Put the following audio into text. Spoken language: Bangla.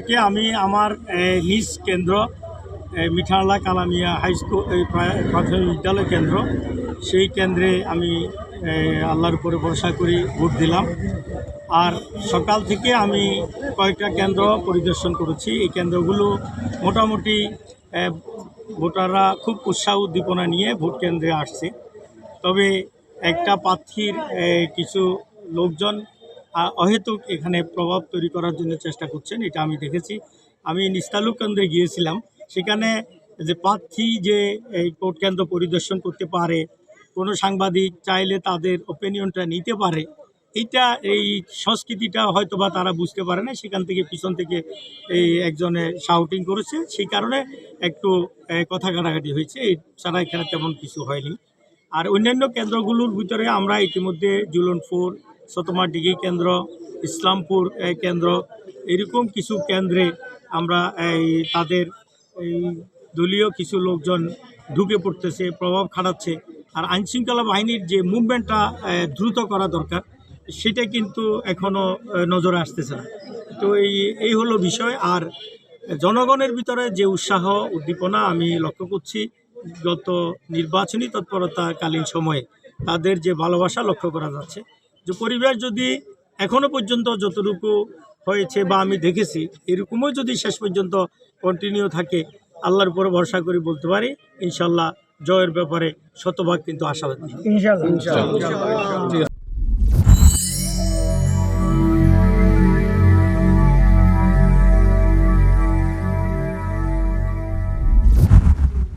থেকে আমি আমার নিজ কেন্দ্র মিঠালা কালামিয়া হাই স্কুল প্রাথমিক বিদ্যালয় কেন্দ্র, সেই কেন্দ্রে আমি আল্লাহর উপরে ভরসা করি ভোট দিলাম। আর সকাল থেকে আমি কয়েকটা কেন্দ্র পরিদর্শন করেছি। এই কেন্দ্রগুলো মোটামুটি ভোটাররা খুব উৎসাহ উদ্দীপনা নিয়ে ভোট কেন্দ্রে আসছে। তবে একটা প্রার্থীর কিছু লোকজন অহেতুক এখানে প্রভাব তৈরি করার জন্য চেষ্টা করছেন, এটা আমি দেখেছি। আমি নিস্তালুক কেন্দ্রে গিয়েছিলাম, সেখানে যে প্রার্থী যে এই ভোট কেন্দ্র পরিদর্শন করতে পারে, কোনো সাংবাদিক চাইলে তাদের ওপিনিয়নটা নিতে পারে, এই সংস্কৃতিটা হয়তো বা তারা বুঝতে পারে না। সেখান থেকে পিছন থেকে এই একজনে শাউটিং করেছে, সেই কারণে একটু কথা কাটাকাটি হয়েছে। এছাড়া এখানে তেমন কিছু হয়নি। আর অন্যান্য কেন্দ্রগুলোর ভিতরে আমরা ইতিমধ্যে জুলনপুর, সতমা ডিগ্রি কেন্দ্র, ইসলামপুর কেন্দ্র, এরকম কিছু কেন্দ্রে আমরা তাদের এই দলীয় কিছু লোকজন ঢুকে পড়তেছে, প্রভাব খাটাচ্ছে। আর আইনশৃঙ্খলা বাহিনীর যে মুভমেন্টটা দ্রুত করা দরকার, সেটা কিন্তু এখনও নজরে আসতেছে না। তো এই হলো বিষয়। আর জনগণের ভিতরে যে উৎসাহ উদ্দীপনা আমি লক্ষ্য করছি গত নির্বাচনী তৎপরতাকালীন সময়ে, তাদের যে ভালোবাসা লক্ষ্য করা যাচ্ছে। যে পরিবেশ যদি এখনও পর্যন্ত যতটুকু হয়েছে বা আমি দেখেছি, এরকমও যদি শেষ পর্যন্ত কন্টিনিউ থাকে, আল্লাহর উপরে ভরসা করে বলতে পারি ইনশাল্লাহ জয়ের ব্যাপারে শতভাগ কিন্তু আশাবাদী। ইনশাআল্লাহ।